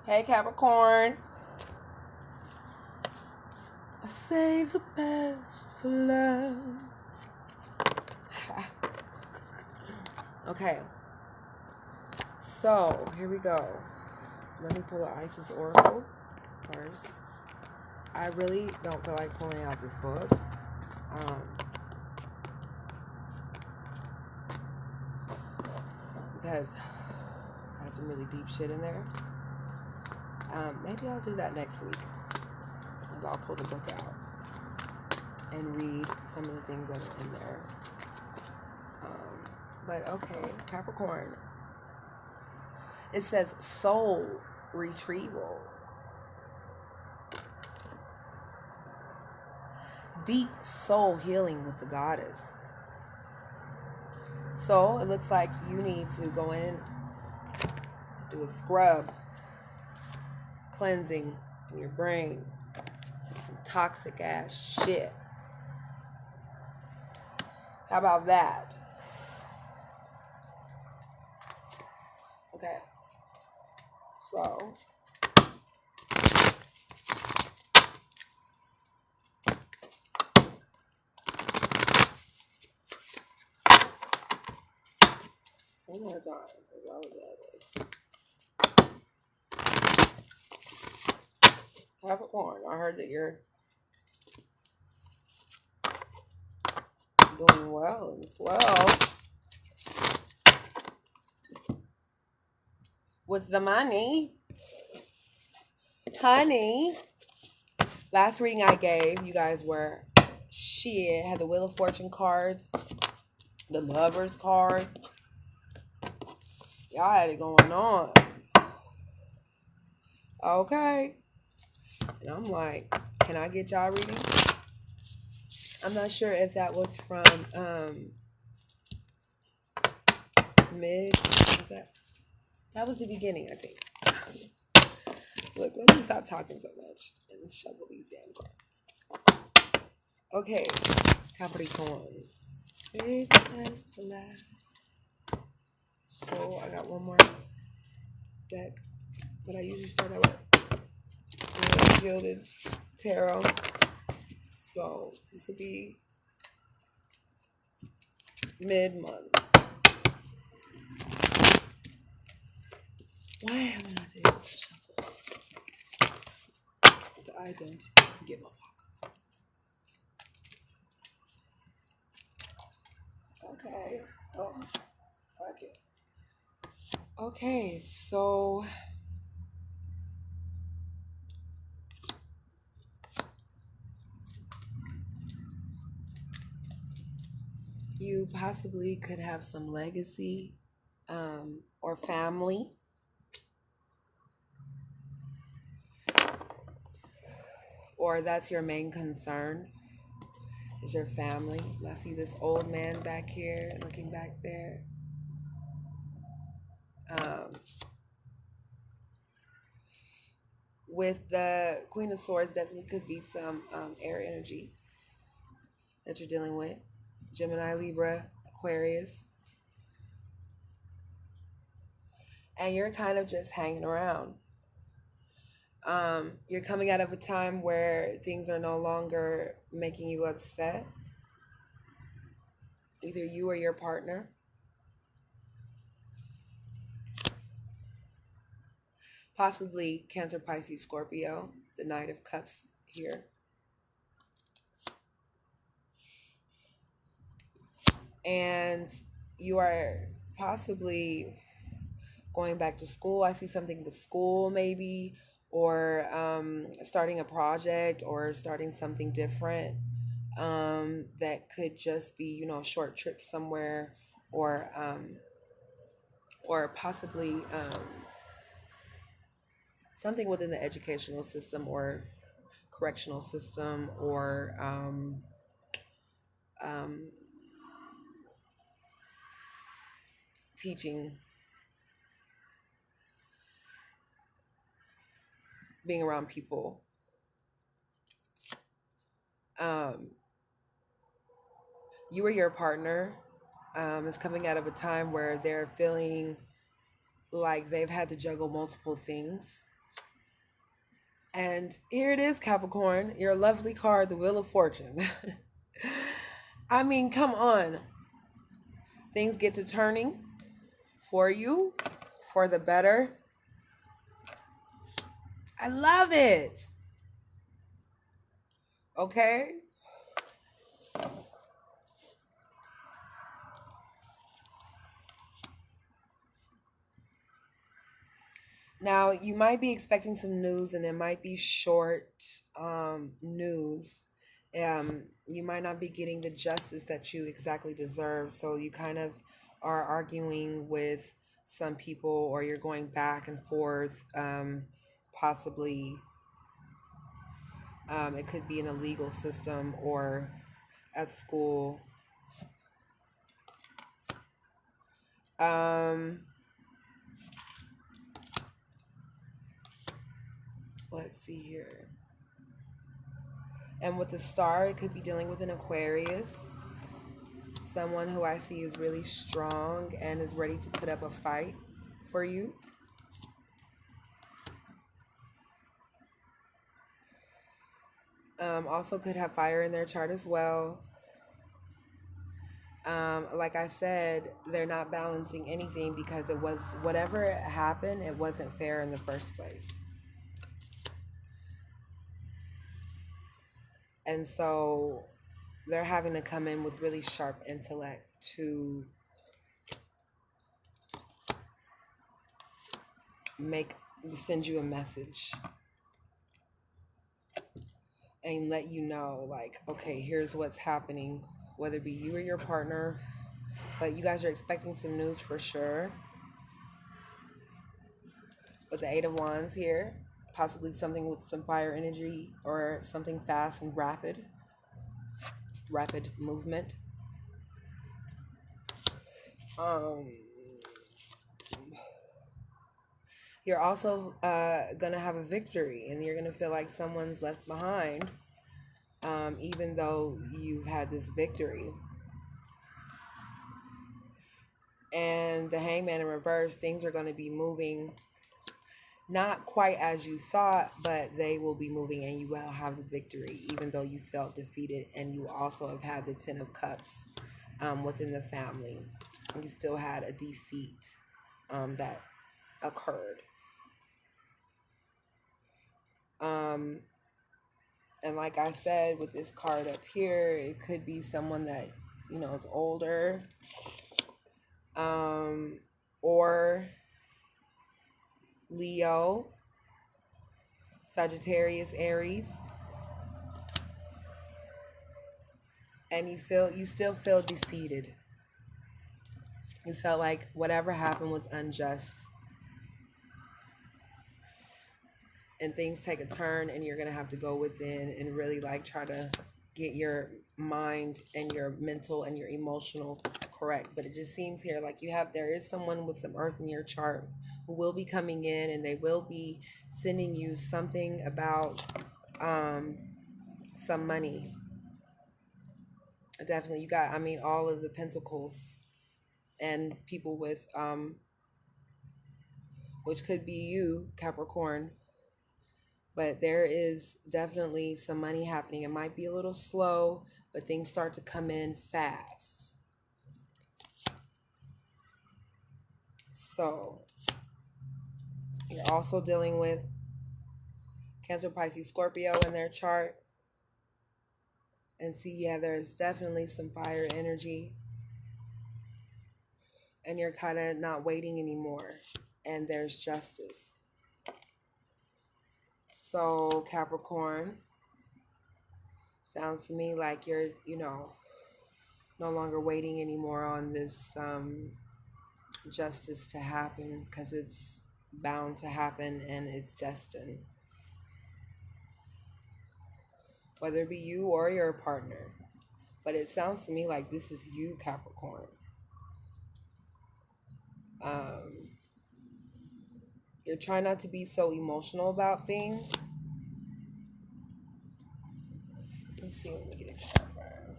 Hey Capricorn. Save the best for love. Okay. So, here we go. Let me pull the Isis Oracle first. I really don't feel like pulling out this book. Because it has some really deep shit in there. Maybe I'll do that next week. As I'll pull the book out and read some of the things that are in there. But okay, Capricorn. It says soul retrieval. Deep soul healing with the goddess. So it looks like you need to go in, do a scrub, cleansing in your brain from toxic ass shit. How about that? Okay. So one more time, because I was ugly. Capricorn, I heard that you're doing well and swell with the money. Honey, last reading I gave, you guys were shit. Had the Wheel of Fortune cards, the Lovers cards. Y'all had it going on. Okay. And I'm like, can I get y'all reading? I'm not sure if that was from that was the beginning, I think. Look, let me stop talking so much and shovel these damn cards. Okay, Capricorn. Save the best for last. So I got one more deck, but I usually start out with Gilded Tarot. So this will be mid-month. Why am I not able to shuffle? I don't give a fuck. Okay. Oh, okay. Okay, so you possibly could have some legacy or family. Or that's your main concern, is your family. I see this old man back here, looking back there. With the Queen of Swords, definitely could be some air energy that you're dealing with. Gemini, Libra, Aquarius. And you're kind of just hanging around. You're coming out of a time where things are no longer making you upset. Either you or your partner. Possibly Cancer, Pisces, Scorpio. The Knight of Cups here. And you are possibly going back to school. I see something with school maybe, or starting a project or starting something different that could just be, a short trip somewhere, or possibly something within the educational system or correctional system, or teaching, being around people. You or your partner is coming out of a time where they're feeling like they've had to juggle multiple things. And here it is, Capricorn, your lovely card, the Wheel of Fortune. I mean, come on. Things get to turning for you for the better. I love it. Okay? Now, you might be expecting some news and it might be short news. You might not be getting the justice that you exactly deserve. So you kind of are arguing with some people or you're going back and forth. Possibly it could be in the legal system or at school. Um, let's see here. And with the star, it could be dealing with an Aquarius, someone who I see is really strong and is ready to put up a fight for you. Also, could have fire in their chart as well. Like I said, they're not balancing anything because it was whatever happened, it wasn't fair in the first place. And so they're having to come in with really sharp intellect to make send you a message and let you know, like, okay, here's what's happening, whether it be you or your partner, but you guys are expecting some news for sure. With the Eight of Wands here, possibly something with some fire energy or something fast and rapid movement. Um, you're also gonna have a victory, and you're gonna feel like someone's left behind, even though you've had this victory. And the Hangman in reverse, things are gonna be moving not quite as you thought, but they will be moving and you will have the victory, even though you felt defeated. And you also have had the Ten of Cups within the family. You still had a defeat that occurred. Um, and like I said, with this card up here, it could be someone that, is older, or Leo, Sagittarius, Aries, and you still feel defeated. You felt like whatever happened was unjust. And things take a turn and you're going to have to go within and really like try to get your mind and your mental and your emotional correct. But it just seems here like there is someone with some earth in your chart who will be coming in and they will be sending you something about some money. Definitely. You got, all of the pentacles and people with, which could be you, Capricorn. But there is definitely some money happening. It might be a little slow, but things start to come in fast. So you're also dealing with Cancer, Pisces, Scorpio in their chart. And see, yeah, there's definitely some fire energy. And you're kind of not waiting anymore. And there's justice. So Capricorn, sounds to me like you're, no longer waiting anymore on this justice to happen, because it's bound to happen and it's destined. Whether it be you or your partner. But it sounds to me like this is you, Capricorn. You're trying not to be so emotional about things. Let's see, let me get a camera.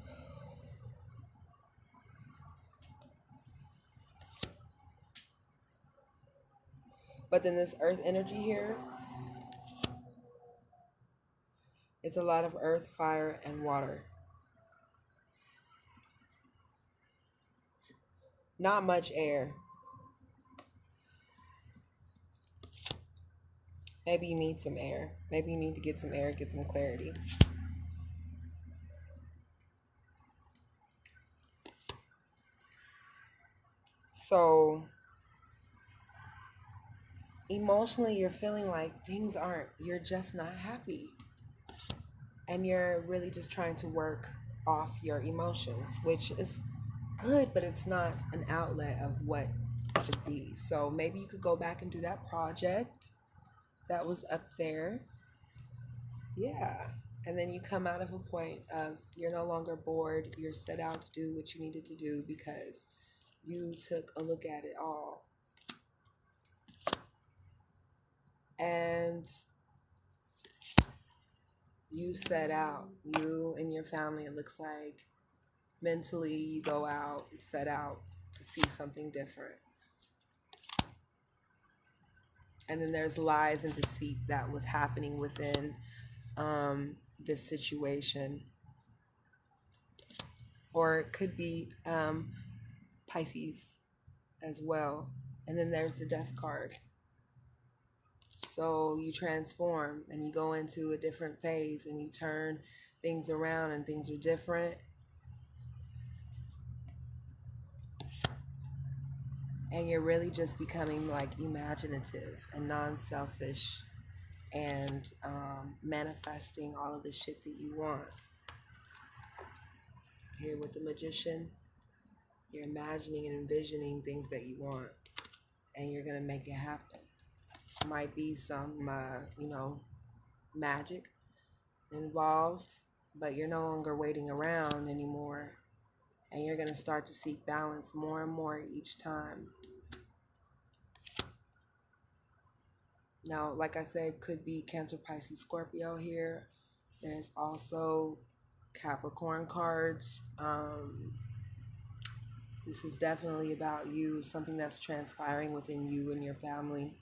But then this earth energy here, It's a lot of earth, fire, and water. Not much air. Maybe you need some air. Maybe you need to get some air, get some clarity. So, emotionally, you're feeling like things aren't, you're just not happy. And you're really just trying to work off your emotions, which is good, but it's not an outlet of what could be. So, maybe you could go back and do that project that was up there. Yeah. And then you come out of a point of you're no longer bored. You're set out to do what you needed to do because you took a look at it all. And you set out, you and your family, it looks like mentally you go out, set out to see something different. And then there's lies and deceit that was happening within this situation. Or it could be Pisces as well. And then there's the death card. So you transform and you go into a different phase and you turn things around and things are different. And you're really just becoming like imaginative and non selfish and manifesting all of the shit that you want. Here with the magician, you're imagining and envisioning things that you want and you're going to make it happen. Might be some, magic involved, but you're no longer waiting around anymore. And you're going to start to seek balance more and more each time. Now, like I said, could be Cancer, Pisces, Scorpio here. There's also Capricorn cards. This is definitely about you, something that's transpiring within you and your family.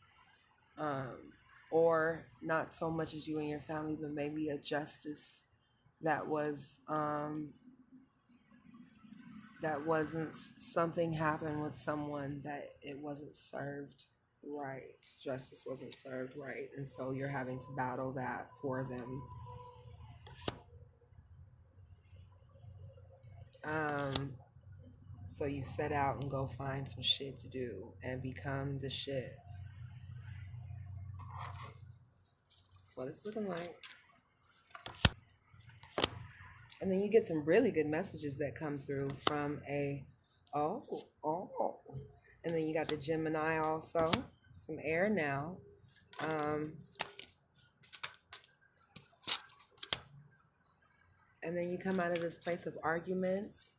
Or not so much as you and your family, but maybe a justice that was that wasn't something happened with someone that it wasn't served right. Justice wasn't served right, and so you're having to battle that for them. Um, so you set out and go find some shit to do and become the shit. That's what it's looking like. And then you get some really good messages that come through from a oh, oh. And then you got the Gemini also. Some air now. Um, and then you come out of this place of arguments.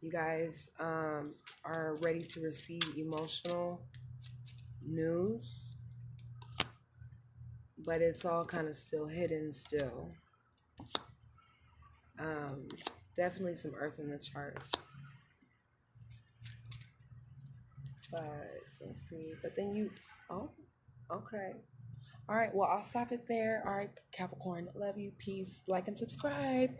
You guys are ready to receive emotional news, but it's all kind of still hidden still. Um, Definitely some earth in the chart. But let's see. But then oh, okay. All right. Well, I'll stop it there. All right, Capricorn. Love you. Peace. Like and subscribe.